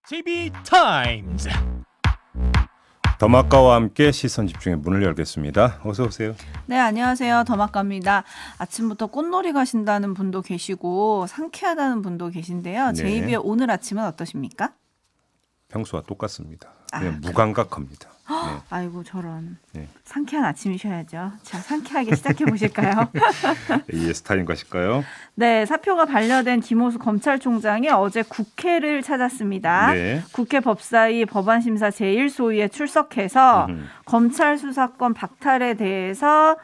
TV 타임즈. 더마카와 함께 시선 집중의 문을 열겠습니다. 어서 오세요. 네, 안녕하세요. 더마카입니다. 아침부터 꽃놀이 가신다는 분도 계시고 상쾌하다는 분도 계신데요. 네. 제이비의 오늘 아침은 어떠십니까? 평소와 똑같습니다. 그냥 무감각합니다. 네. 아이고 저런. 네. 상쾌한 아침이셔야죠. 자, 상쾌하게 시작해 보실까요? AS 타임 가실까요? 네, 사표가 반려된 김호수 검찰총장이 어제 국회를 찾았습니다. 네. 국회 법사위 법안심사 제1소위에 출석해서 검찰 수사권 박탈에 대해서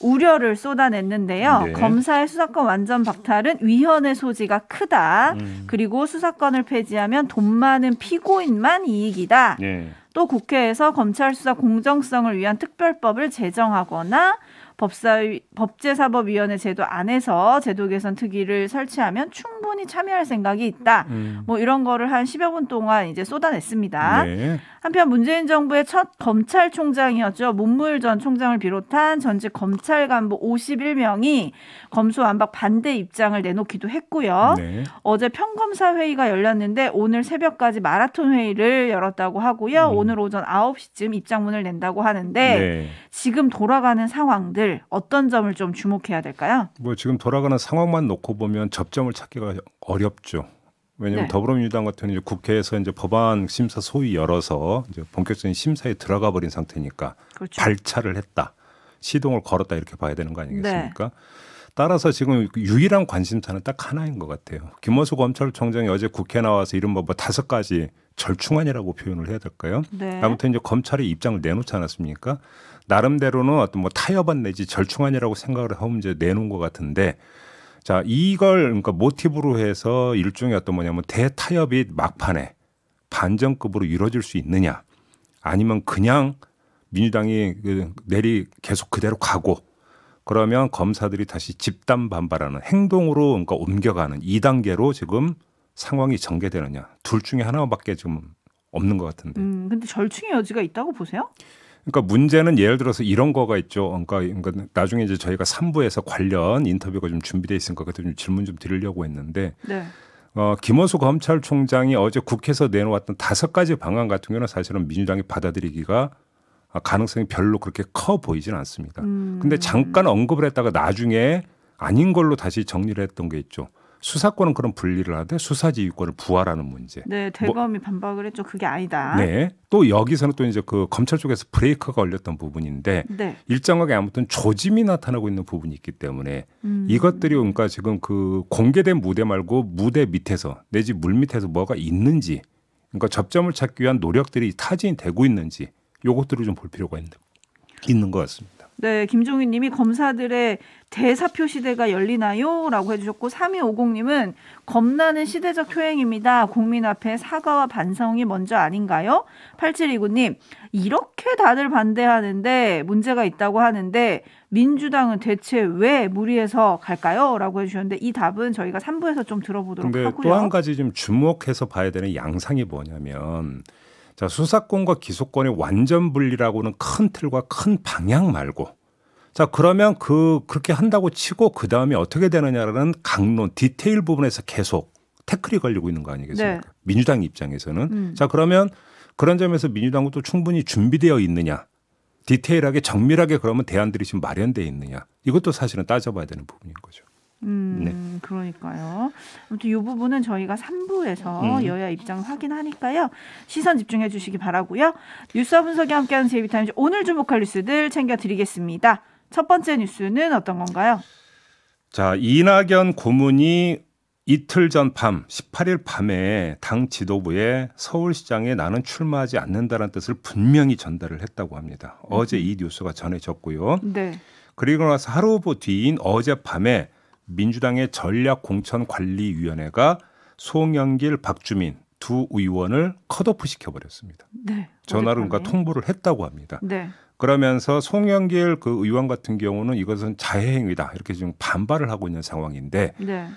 우려를 쏟아냈는데요. 네. 검사의 수사권 완전 박탈은 위헌의 소지가 크다. 그리고 수사권을 폐지하면 돈 많은 피고인만 이익이다. 네. 또 국회에서 검찰 수사 공정성을 위한 특별법을 제정하거나 법제사법위원회 제도 안에서 제도 개선 특위를 설치하면 충분히 참여할 생각이 있다. 뭐 이런 거를 한 10여 분 동안 이제 쏟아냈습니다. 네. 한편 문재인 정부의 첫 검찰총장이었죠. 문무일 전 총장을 비롯한 전직 검찰 간부 51명이 검수완박 반대 입장을 내놓기도 했고요. 네. 어제 평검사 회의가 열렸는데 오늘 새벽까지 마라톤 회의를 열었다고 하고요. 오늘 오전 9시쯤 입장문을 낸다고 하는데 네. 지금 돌아가는 상황들 어떤 점을 좀 주목해야 될까요? 뭐 지금 돌아가는 상황만 놓고 보면 접점을 찾기가 어렵죠. 왜냐하면 네. 더불어민주당 같은 경우는 이제 국회에서 이제 법안 심사 소위 열어서 이제 본격적인 심사에 들어가 버린 상태니까 그렇죠. 발차를 했다, 시동을 걸었다 이렇게 봐야 되는 거 아니겠습니까? 네. 따라서 지금 유일한 관심사는 딱 하나인 것 같아요. 김호수 검찰총장이 어제 국회 나와서 이른바 뭐 5가지 절충안이라고 표현을 해야 될까요? 네. 아무튼 이제 검찰이 입장을 내놓지 않았습니까? 나름대로는 어떤 뭐 타협안 내지 절충안이라고 생각을 하고 이제 내놓은 것 같은데, 자, 이걸 그러니까 모티브로 해서 일종의 어떤 뭐냐면 대타협이 막판에 반전급으로 이루어질 수 있느냐, 아니면 그냥 민주당이 내리 계속 그대로 가고 그러면 검사들이 다시 집단 반발하는 행동으로 그러니까 옮겨가는 2단계로 지금 상황이 전개되느냐, 둘 중에 하나밖에 지금 없는 것 같은데. 근데 절충의 여지가 있다고 보세요? 그러니까 문제는 예를 들어서 이런 거가 있죠. 그러니까 나중에 이제 저희가 3부에서 관련 인터뷰가 좀 준비돼 있으니까 그때 좀 질문 좀 드리려고 했는데, 네. 김호수 검찰총장이 어제 국회에서 내놓았던 5가지 방안 같은 경우는 사실은 민주당이 받아들이기가 가능성이 별로 그렇게 커 보이진 않습니다. 근데 잠깐 언급을 했다가 나중에 아닌 걸로 다시 정리를 했던 게 있죠. 수사권은 그럼 분리를 하되 수사지휘권을 부활하는 문제. 네, 대검이 반박을 했죠. 그게 아니다. 네. 또 여기서는 또 이제 그 검찰 쪽에서 브레이크가 걸렸던 부분인데, 네. 일정하게 아무튼 조짐이 나타나고 있는 부분이 있기 때문에 이것들이 그러니까 지금 그 공개된 무대 말고 무대 밑에서 내지 물 밑에서 뭐가 있는지, 그러니까 접점을 찾기 위한 노력들이 타진이 되고 있는지, 요것들을 좀 볼 필요가 있는 것 같습니다. 네, 김종인 님이 검사들의 대사표 시대가 열리나요? 라고 해주셨고, 3250님은 겁나는 시대적 효행입니다. 국민 앞에 사과와 반성이 먼저 아닌가요? 8729님, 이렇게 다들 반대하는데 문제가 있다고 하는데 민주당은 대체 왜 무리해서 갈까요? 라고 해주셨는데 이 답은 저희가 3부에서 좀 들어보도록 근데 하고요. 또 한 가지 좀 주목해서 봐야 되는 양상이 뭐냐면, 자, 수사권과 기소권의 완전 분리라고는 큰 틀과 큰 방향 말고, 자, 그러면 그렇게 한다고 치고 그 다음에 어떻게 되느냐라는 강론, 디테일 부분에서 계속 태클이 걸리고 있는 거 아니겠습니까? 네. 민주당 입장에서는. 자, 그러면 그런 점에서 민주당은 또 충분히 준비되어 있느냐, 디테일하게 정밀하게 그러면 대안들이 지금 마련되어 있느냐, 이것도 사실은 따져봐야 되는 부분인 거죠. 네. 그러니까요. 아무튼 이 부분은 저희가 3부에서 여야 입장 확인하니까요. 시선 집중해 주시기 바라고요. 뉴스와 분석이 함께하는 제이비타임즈, 오늘 주목할 뉴스들 챙겨드리겠습니다. 첫 번째 뉴스는 어떤 건가요? 자, 이낙연 고문이 이틀 전 밤 18일 밤에 당 지도부에 서울시장에 나는 출마하지 않는다는 뜻을 분명히 전달을 했다고 합니다. 어제 이 뉴스가 전해졌고요. 네. 그리고 나서 하루 뒤인 어젯밤에 민주당의 전략공천관리위원회가 송영길, 박주민 두 의원을 컷오프 시켜버렸습니다. 네. 전화로 어젯밤에. 그러니까 통보를 했다고 합니다. 네. 그러면서 송영길 그 의원 같은 경우는 이것은 자해행위다 이렇게 지금 반발을 하고 있는 상황인데, 네.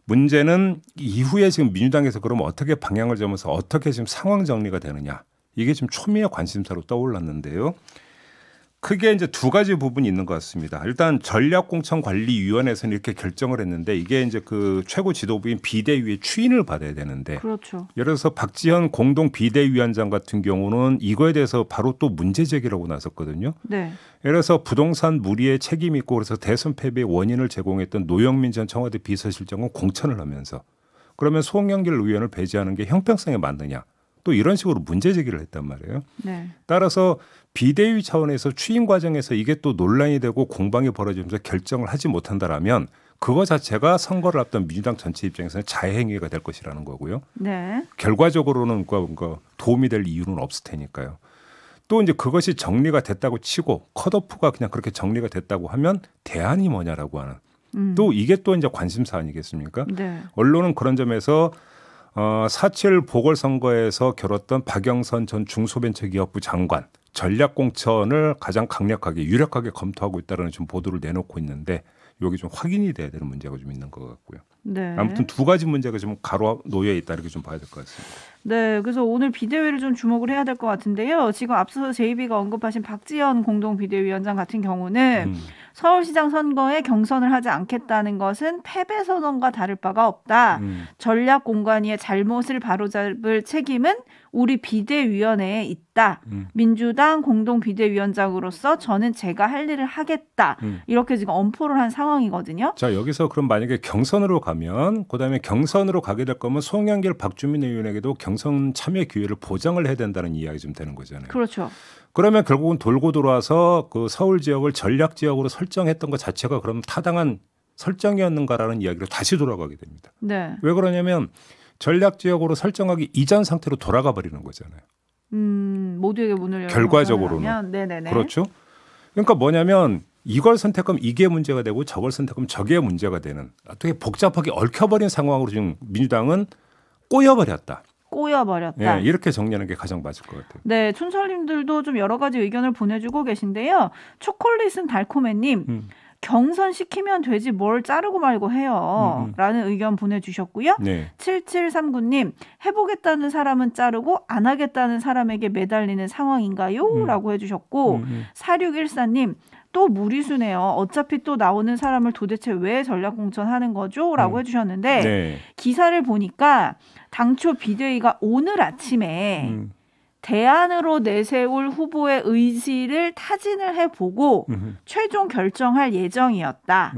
문제는 이후에 지금 민주당에서 그러면 어떻게 방향을 잡으면서 어떻게 지금 상황 정리가 되느냐, 이게 지금 초미의 관심사로 떠올랐는데요. 크게 이제 두 가지 부분이 있는 것 같습니다. 일단 전략공천관리위원회에서는 이렇게 결정을 했는데 이게 이제 그 최고 지도부인 비대위의 추인을 받아야 되는데 그렇죠. 예를 들어서 박지원 공동 비대위원장 같은 경우는 이거에 대해서 바로 또 문제 제기라고 나섰거든요. 네. 예를 들어서 부동산 물의에 책임 있고 그래서 대선 패배의 원인을 제공했던 노영민 전 청와대 비서실장은 공천을 하면서 그러면 송영길 의원을 배제하는 게 형평성에 맞느냐. 또 이런 식으로 문제 제기를 했단 말이에요. 네. 따라서 비대위 차원에서 추인 과정에서 이게 또 논란이 되고 공방이 벌어지면서 결정을 하지 못한다라면 그거 자체가 선거를 앞둔 민주당 전체 입장에서는 자해행위가 될 것이라는 거고요. 네. 결과적으로는 뭔가 도움이 될 이유는 없을 테니까요. 또 이제 그것이 정리가 됐다고 치고 컷오프가 그냥 그렇게 정리가 됐다고 하면 대안이 뭐냐라고 하는 또 이게 또 이제 관심사 아니겠습니까? 네. 언론은 그런 점에서 4.7 보궐선거에서 겨뤘던 박영선 전 중소벤처기업부 장관 전략공천을 가장 강력하게 유력하게 검토하고 있다는 좀 보도를 내놓고 있는데 여기 좀 확인이 돼야 되는 문제가 좀 있는 것 같고요. 네. 아무튼 두 가지 문제가 좀 가로 놓여 있다 이렇게 좀 봐야 될 것 같습니다. 네, 그래서 오늘 비대위를 좀 주목을 해야 될 것 같은데요. 지금 앞서서 JB가 언급하신 박지원 공동 비대위원장 같은 경우는 서울시장 선거에 경선을 하지 않겠다는 것은 패배 선언과 다를 바가 없다. 전략 공관위의 잘못을 바로잡을 책임은 우리 비대위원회에 있다. 민주당 공동 비대위원장으로서 저는 제가 할 일을 하겠다. 이렇게 지금 엄포를 한 상황이거든요. 자, 여기서 그럼 만약에 경선으로 가면 그다음에 경선으로 가게 될 거면 송영길 박주민 의원에게도 경선 참여 기회를 보장을 해야 된다는 이야기 좀 되는 거잖아요. 그렇죠. 그러면 결국은 돌고 돌아서 그 서울 지역을 전략 지역으로 설정했던 것 자체가 그럼 타당한 설정이었는가라는 이야기로 다시 돌아가게 됩니다. 네. 왜 그러냐면 전략 지역으로 설정하기 이전 상태로 돌아가 버리는 거잖아요. 모두에게 문을 열고 결과적으로는. 네네네. 그렇죠. 그러니까 뭐냐면 이걸 선택하면 이게 문제가 되고 저걸 선택하면 저게 문제가 되는 되게 복잡하게 얽혀버린 상황으로 지금 민주당은 꼬여버렸다. 꼬여버렸다. 예, 이렇게 정리하는 게 가장 맞을 것 같아요. 네, 촌철님들도 좀 여러 가지 의견을 보내주고 계신데요. 초콜릿은 달콤해님. 경선 시키면 되지 뭘 자르고 말고 해요. 라는 의견 보내주셨고요. 네. 7739님 해보겠다는 사람은 자르고 안 하겠다는 사람에게 매달리는 상황인가요? 라고 해주셨고 4614님 또 무리수네요. 어차피 또 나오는 사람을 도대체 왜 전략공천하는 거죠? 라고 해주셨는데 네. 기사를 보니까 당초 비대위가 오늘 아침에 대안으로 내세울 후보의 의지를 타진을 해보고 최종 결정할 예정이었다.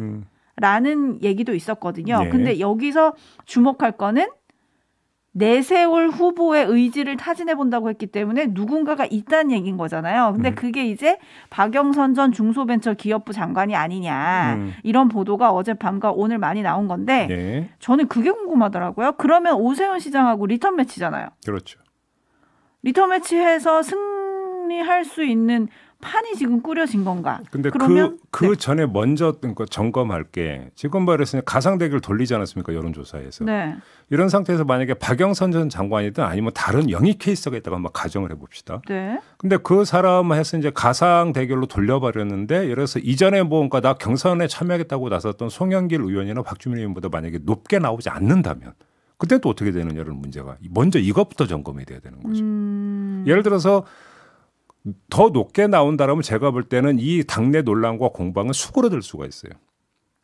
라는 얘기도 있었거든요. 네. 근데 여기서 주목할 거는 내세울 후보의 의지를 타진해 본다고 했기 때문에 누군가가 있다는 얘기인 거잖아요. 근데 그게 이제 박영선 전 중소벤처기업부 장관이 아니냐. 이런 보도가 어젯밤과 오늘 많이 나온 건데 네. 저는 그게 궁금하더라고요. 그러면 오세훈 시장하고 리턴 매치잖아요. 그렇죠. 리턴 매치해서 승리할 수 있는 판이 지금 꾸려진 건가? 근데 그러면 그 전에 먼저 점검할 게 지금 말했으니 가상대결 돌리지 않았습니까? 여론조사에서. 네. 이런 상태에서 만약에 박영선 전 장관이든 아니면 다른 영입 케이스가 있다고 한번 가정을 해봅시다. 네. 근데 그 사람 해서 이제 가상대결로 돌려버렸는데 예를 들어서 이전에 뭔가 나 경선에 참여하겠다고 나섰던 송영길 의원이나 박주민 의원보다 만약에 높게 나오지 않는다면 그때 또 어떻게 되느냐는 문제가 먼저 이것부터 점검이 돼야 되는 거죠. 예를 들어서 더 높게 나온다라면 제가 볼 때는 이 당내 논란과 공방은 수그러들 수가 있어요.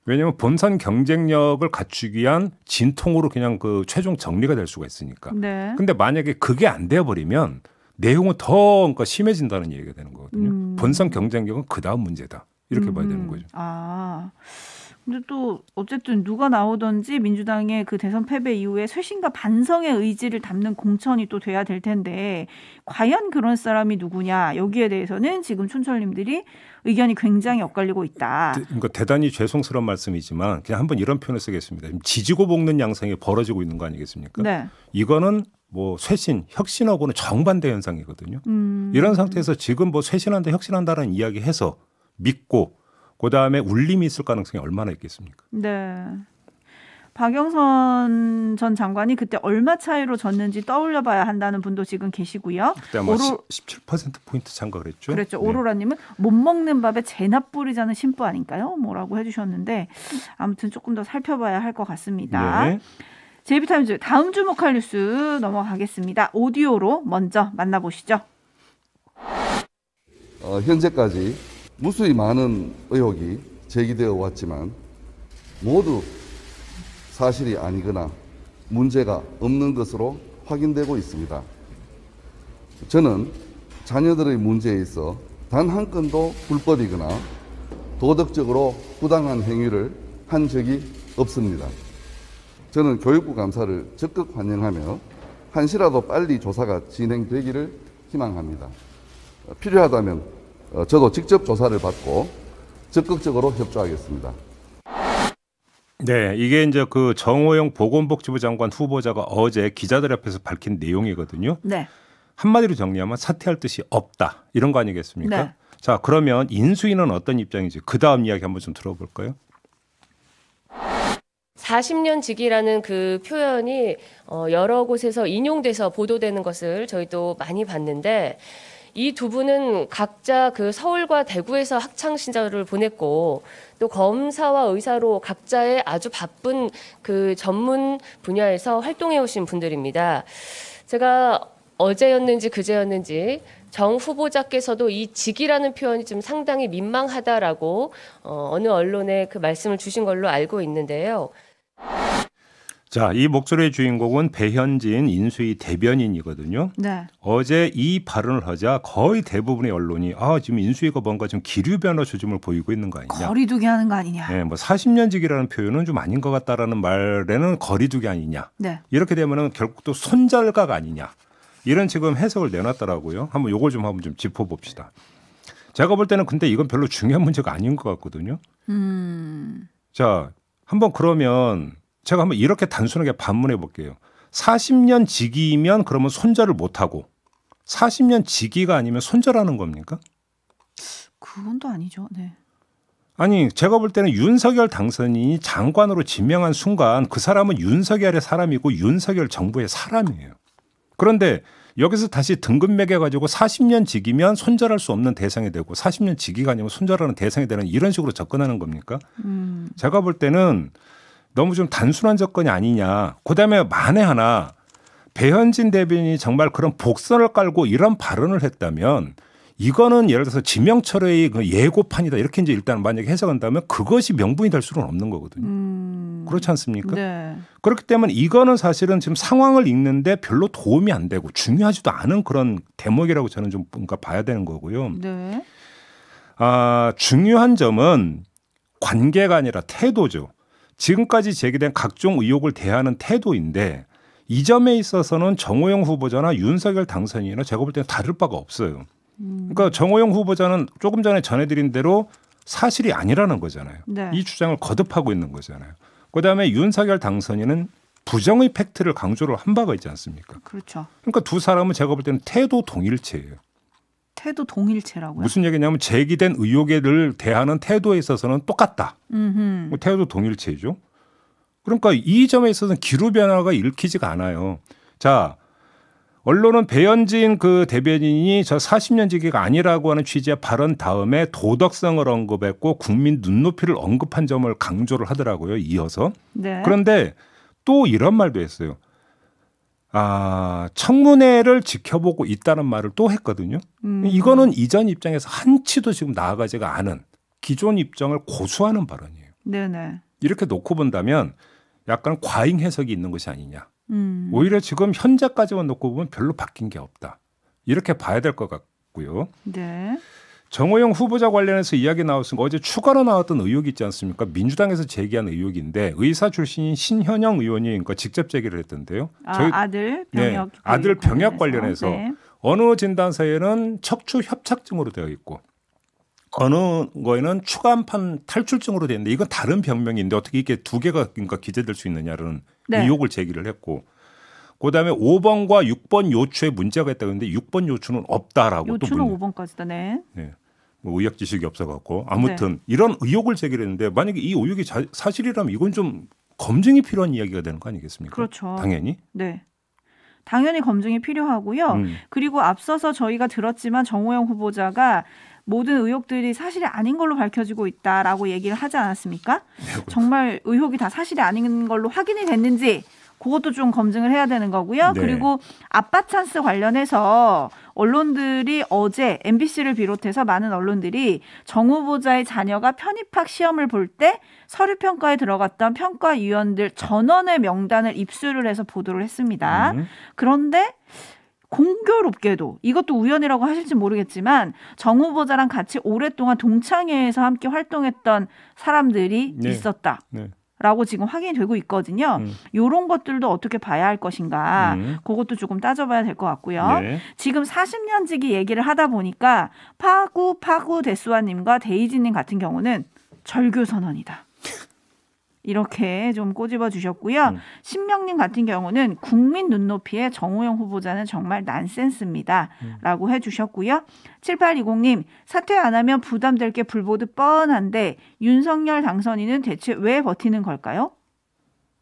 왜냐하면 본선 경쟁력을 갖추기 위한 진통으로 그냥 그 최종 정리가 될 수가 있으니까. 네. 근데 만약에 그게 안 돼버리면 내용은 더 그러니까 심해진다는 얘기가 되는 거거든요. 본선 경쟁력은 그 다음 문제다. 이렇게 봐야 되는 거죠. 아. 근데 또 어쨌든 누가 나오든지 민주당의 그 대선 패배 이후에 쇄신과 반성의 의지를 담는 공천이 또 돼야 될 텐데 과연 그런 사람이 누구냐 여기에 대해서는 지금 촌철님들이 의견이 굉장히 엇갈리고 있다. 그러니까 대단히 죄송스러운 말씀이지만 그냥 한번 이런 표현을 쓰겠습니다. 지지고 볶는 양상이 벌어지고 있는 거 아니겠습니까? 네. 이거는 뭐 쇄신, 혁신하고는 정반대 현상이거든요. 이런 상태에서 지금 뭐 쇄신한다, 혁신한다는 이야기해서 믿고 그다음에 울림이 있을 가능성이 얼마나 있겠습니까? 네. 박영선 전 장관이 그때 얼마 차이로 졌는지 떠올려 봐야 한다는 분도 지금 계시고요. 그때 아마 17%포인트 찬가 그랬죠? 그랬죠. 네. 오로라님은 못 먹는 밥에 재납 뿌리자는 심보 아닌가요? 뭐라고 해주셨는데 아무튼 조금 더 살펴봐야 할 것 같습니다. 네. JB타임즈 다음 주목할 뉴스 넘어가겠습니다. 오디오로 먼저 만나보시죠. 현재까지 무수히 많은 의혹이 제기되어 왔지만 모두 사실이 아니거나 문제가 없는 것으로 확인되고 있습니다. 저는 자녀들의 문제에 있어 단 한 건도 불법이거나 도덕적으로 부당한 행위를 한 적이 없습니다. 저는 교육부 감사를 적극 환영하며 한시라도 빨리 조사가 진행되기를 희망합니다. 필요하다면 저도 직접 조사를 받고 적극적으로 협조하겠습니다. 네, 이게 이제 그 정호영 보건복지부 장관 후보자가 어제 기자들 앞에서 밝힌 내용이거든요. 네. 한마디로 정리하면 사퇴할 뜻이 없다 이런 거 아니겠습니까? 네. 자, 그러면 인수위는 어떤 입장인지 그 다음 이야기 한번 좀 들어볼까요? 40년 직이라는 그 표현이 여러 곳에서 인용돼서 보도되는 것을 저희도 많이 봤는데 이 두 분은 각자 그 서울과 대구에서 학창 시절을 보냈고 또 검사와 의사로 각자의 아주 바쁜 그 전문 분야에서 활동해 오신 분들입니다. 제가 어제였는지 그제였는지 정 후보자께서도 이 직이라는 표현이 좀 상당히 민망하다라고 어느 언론에 그 말씀을 주신 걸로 알고 있는데요. 자, 이 목소리의 주인공은 배현진 인수위 대변인이거든요. 네. 어제 이 발언을 하자 거의 대부분의 언론이 지금 인수위가 뭔가 좀 기류변화 조짐을 보이고 있는 거 아니냐. 거리두기 하는 거 아니냐. 네, 뭐 40년직이라는 표현은 좀 아닌 것 같다라는 말에는 거리두기 아니냐. 네. 이렇게 되면은 결국 또 손절각 아니냐. 이런 지금 해석을 내놨더라고요. 한번 요걸 좀 한번 좀 짚어봅시다. 제가 볼 때는 근데 이건 별로 중요한 문제가 아닌 것 같거든요. 자, 한번 그러면 제가 한번 이렇게 단순하게 반문해 볼게요. 40년 직이면 그러면 손절을 못하고 40년 직위가 아니면 손절하는 겁니까? 그건 또 아니죠. 네. 아니, 제가 볼 때는 윤석열 당선인이 장관으로 지명한 순간 그 사람은 윤석열의 사람이고 윤석열 정부의 사람이에요. 그런데 여기서 다시 등급 매겨가지고 40년 직이면 손절할 수 없는 대상이 되고 40년 직위가 아니면 손절하는 대상이 되는 이런 식으로 접근하는 겁니까? 제가 볼 때는 너무 좀 단순한 접근이 아니냐. 그다음에 만에 하나 배현진 대변인이 정말 그런 복선을 깔고 이런 발언을 했다면 이거는 예를 들어서 지명철의 그 예고판이다 이렇게 이제 일단 만약에 해석한다면 그것이 명분이 될 수는 없는 거거든요. 그렇지 않습니까? 네. 그렇기 때문에 이거는 사실은 지금 상황을 읽는데 별로 도움이 안 되고 중요하지도 않은 그런 대목이라고 저는 좀 뭔가 봐야 되는 거고요. 네. 중요한 점은 관계가 아니라 태도죠. 지금까지 제기된 각종 의혹을 대하는 태도인데 이 점에 있어서는 정호영 후보자나 윤석열 당선인이나 제가 볼 때는 다를 바가 없어요. 그러니까 정호영 후보자는 조금 전에 전해드린 대로 사실이 아니라는 거잖아요. 네. 이 주장을 거듭하고 있는 거잖아요. 그다음에 윤석열 당선인은 부정의 팩트를 강조를 한 바가 있지 않습니까? 그렇죠. 그러니까 두 사람은 제가 볼 때는 태도 동일체예요. 태도 동일체라고요? 무슨 얘기냐면 제기된 의혹을 대하는 태도에 있어서는 똑같다. 태도 동일체죠. 그러니까 이 점에 있어서는 기류 변화가 읽히지가 않아요. 자, 언론은 배현진 그 대변인이 저 40년 직위가 아니라고 하는 취지의 발언 다음에 도덕성을 언급했고 국민 눈높이를 언급한 점을 강조를 하더라고요. 이어서. 네. 그런데 또 이런 말도 했어요. 청문회를 지켜보고 있다는 말을 또 했거든요. 이거는 이전 입장에서 한치도 지금 나아가지가 않은 기존 입장을 고수하는 발언이에요. 네네. 이렇게 놓고 본다면 약간 과잉 해석이 있는 것이 아니냐. 오히려 지금 현재까지만 놓고 보면 별로 바뀐 게 없다. 이렇게 봐야 될 것 같고요. 네. 정호영 후보자 관련해서 이야기 나왔으니까 어제 추가로 나왔던 의혹이 있지 않습니까? 민주당에서 제기한 의혹인데 의사 출신인 신현영 의원이 그러니까 직접 제기를 했던데요. 아들 병역 아들 병역 관련해서 네. 어느 진단서에는 척추 협착증으로 되어 있고 어느 거에는 추간판 탈출증으로 되어 있는데 이건 다른 병명인데 어떻게 이게 두 개가 그러니까 기재될 수 있느냐는 네. 의혹을 제기를 했고 그다음에 5번과 6번 요추에 문제가 있다고 했는데 6번 요추는 없다라고 요추는 또 5번까지다. 네. 네. 뭐 의학 지식이 없어갖고 아무튼 이런 의혹을 제기했는데 만약에 이 의혹이 사실이라면 이건 좀 검증이 필요한 이야기가 되는 거 아니겠습니까? 그렇죠. 당연히. 네. 당연히 검증이 필요하고요. 그리고 앞서서 저희가 들었지만 정호영 후보자가 모든 의혹들이 사실이 아닌 걸로 밝혀지고 있다라고 얘기를 하지 않았습니까? 네, 정말 의혹이 다 사실이 아닌 걸로 확인이 됐는지 그것도 좀 검증을 해야 되는 거고요. 네. 그리고 아빠 찬스 관련해서 언론들이 어제 MBC를 비롯해서 많은 언론들이 정 후보자의 자녀가 편입학 시험을 볼 때 서류평가에 들어갔던 평가위원들 전원의 명단을 입수를 해서 보도를 했습니다. 그런데 공교롭게도 이것도 우연이라고 하실지 모르겠지만 정 후보자랑 같이 오랫동안 동창회에서 함께 활동했던 사람들이 네. 있었다. 네. 라고 지금 확인이 되고 있거든요. 이런 것들도 어떻게 봐야 할 것인가. 그것도 조금 따져봐야 될 것 같고요. 네. 지금 40년지기 얘기를 하다 보니까 파구 대수아님과 데이지님 같은 경우는 절교선언이다. 이렇게 좀 꼬집어 주셨고요. 신명님 같은 경우는 국민 눈높이에 정호영 후보자는 정말 난센스입니다. 라고 해주셨고요. 7820님 사퇴 안 하면 부담될 게 불보듯 뻔한데 윤석열 당선인은 대체 왜 버티는 걸까요?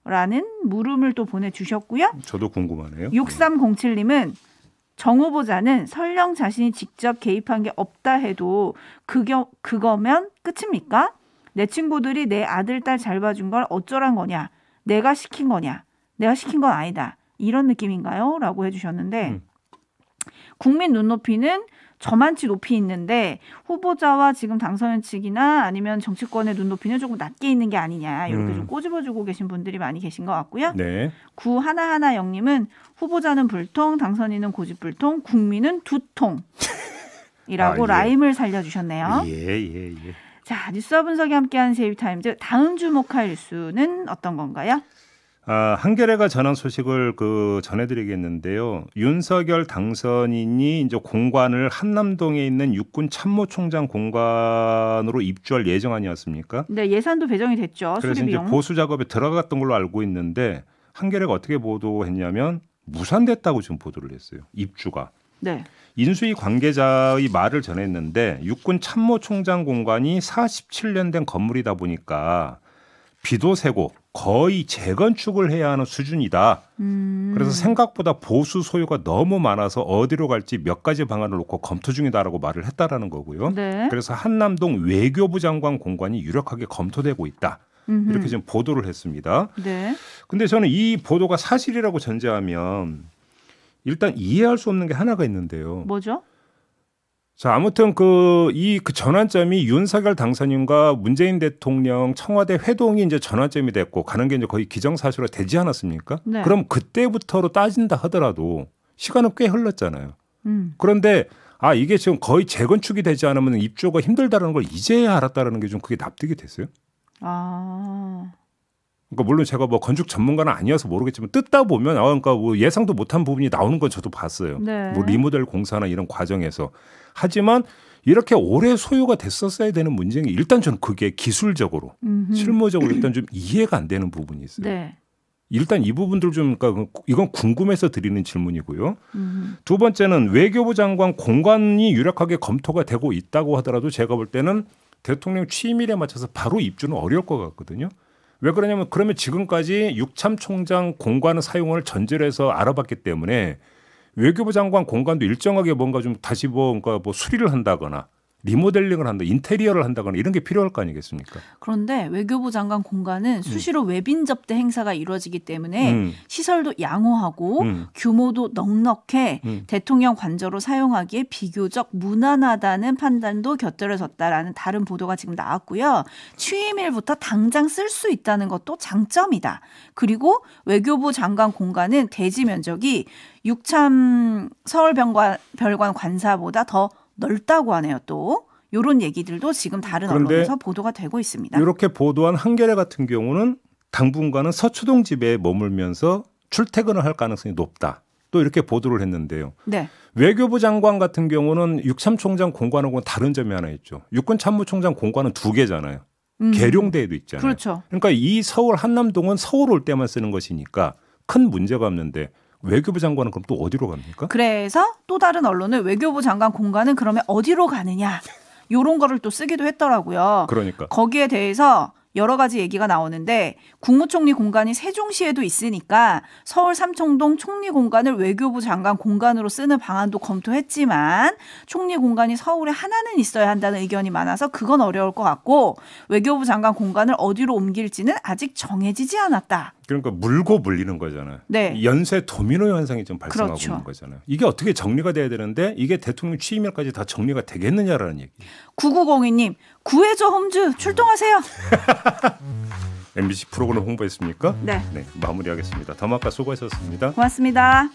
라는 물음을 또 보내주셨고요. 저도 궁금하네요. 6307님은 정 후보자는 설령 자신이 직접 개입한 게 없다 해도 그거면 끝입니까? 내 친구들이 내 아들, 딸 잘 봐준 걸 어쩌란 거냐? 내가 시킨 거냐? 내가 시킨 건 아니다. 이런 느낌인가요? 라고 해주셨는데 국민 눈높이는 저만치 높이 있는데 후보자와 지금 당선인 측이나 아니면 정치권의 눈높이는 조금 낮게 있는 게 아니냐 이렇게 좀 꼬집어주고 계신 분들이 많이 계신 것 같고요. 네. 9110님은 후보자는 불통, 당선인은 고집불통, 국민은 두통 이라고 아, 예. 라임을 살려주셨네요. 예. 자, 뉴스와 분석이 함께하는 세이브타임즈 다음 주목할 뉴스는 어떤 건가요? 한겨레가 전한 소식을 전해드리겠는데요. 윤석열 당선인이 이제 공관을 한남동에 있는 육군 참모총장 공관으로 입주할 예정 아니었습니까? 네, 예산도 배정이 됐죠. 그래서 수리비용. 이제 보수 작업에 들어갔던 걸로 알고 있는데 한겨레가 어떻게 보도했냐면 무산됐다고 지금 보도를 했어요. 입주가. 네. 인수위 관계자의 말을 전했는데 육군 참모총장 공관이 47년 된 건물이다 보니까 비도 새고 거의 재건축을 해야 하는 수준이다. 그래서 생각보다 보수 소요가 너무 많아서 어디로 갈지 몇 가지 방안을 놓고 검토 중이다라고 말을 했다라는 거고요. 네. 그래서 한남동 외교부 장관 공관이 유력하게 검토되고 있다. 이렇게 지금 보도를 했습니다. 네. 근데 저는 이 보도가 사실이라고 전제하면 일단 이해할 수 없는 게 하나가 있는데요. 뭐죠? 자, 아무튼 이 전환점이 윤석열 당선인과 문재인 대통령 청와대 회동이 이제 전환점이 됐고 가는 게 이제 거의 기정사실화 되지 않았습니까? 네. 그럼 그때부터로 따진다 하더라도 시간은 꽤 흘렀잖아요. 그런데 이게 지금 거의 재건축이 되지 않으면 입주가 힘들다는 걸 이제야 알았다는 게 좀 그게 납득이 됐어요. 그러니까 물론 제가 뭐 건축 전문가는 아니어서 모르겠지만 뜯다 보면 그러니까 뭐 예상도 못한 부분이 나오는 건 저도 봤어요. 네. 뭐 리모델 공사나 이런 과정에서. 하지만 이렇게 오래 소요가 됐었어야 되는 문제는 일단 저는 그게 기술적으로 실무적으로 일단 좀 이해가 안 되는 부분이 있어요. 네. 일단 이 부분들 좀 그러니까 이건 궁금해서 드리는 질문이고요. 두 번째는 외교부 장관 공관이 유력하게 검토가 되고 있다고 하더라도 제가 볼 때는 대통령 취임일에 맞춰서 바로 입주는 어려울 것 같거든요. 왜 그러냐면 그러면 지금까지 육참 총장 공관을 사용을 전제로 해서 알아봤기 때문에 외교부 장관 공관도 일정하게 뭔가 좀 다시 그러니까 수리를 한다거나 리모델링을 한다, 인테리어를 한다거나 이런 게 필요할 거 아니겠습니까? 그런데 외교부 장관 공관은 수시로 외빈 접대 행사가 이루어지기 때문에 시설도 양호하고 규모도 넉넉해 대통령 관저로 사용하기에 비교적 무난하다는 판단도 곁들여졌다라는 다른 보도가 지금 나왔고요. 취임일부터 당장 쓸 수 있다는 것도 장점이다. 그리고 외교부 장관 공관은 대지 면적이 육참 서울별관 관사보다 더 넓다고 하네요. 또 이런 얘기들도 지금 다른 언론에서 보도가 되고 있습니다. 이렇게 보도한 한겨레 같은 경우는 당분간은 서초동 집에 머물면서 출퇴근을 할 가능성이 높다. 또 이렇게 보도를 했는데요. 네. 외교부 장관 같은 경우는 육참총장 공관하고는 다른 점이 하나 있죠. 육군 참모총장 공관은 2개잖아요. 계룡대에도 있잖아요. 그렇죠. 그러니까 이 서울 한남동은 서울 올 때만 쓰는 것이니까 큰 문제가 없는데 외교부 장관은 그럼 또 어디로 갑니까? 그래서 또 다른 언론은 외교부 장관 공관은 그러면 어디로 가느냐 이런 거를 또 쓰기도 했더라고요. 그러니까. 거기에 대해서 여러 가지 얘기가 나오는데 국무총리 공관이 세종시에도 있으니까 서울 삼청동 총리 공관을 외교부 장관 공관으로 쓰는 방안도 검토했지만 총리 공관이 서울에 하나는 있어야 한다는 의견이 많아서 그건 어려울 것 같고 외교부 장관 공관을 어디로 옮길지는 아직 정해지지 않았다. 그러니까 물고 물리는 거잖아요. 네. 연쇄 도미노 현상이 좀 발생하고 그렇죠. 있는 거잖아요. 이게 어떻게 정리가 돼야 되는데 이게 대통령 취임일까지 다 정리가 되겠느냐라는 얘기. 9902님 구해줘 홈즈 출동하세요. MBC 프로그램 홍보했습니까? 네. 마무리하겠습니다. 더마카 수고하셨습니다. 고맙습니다.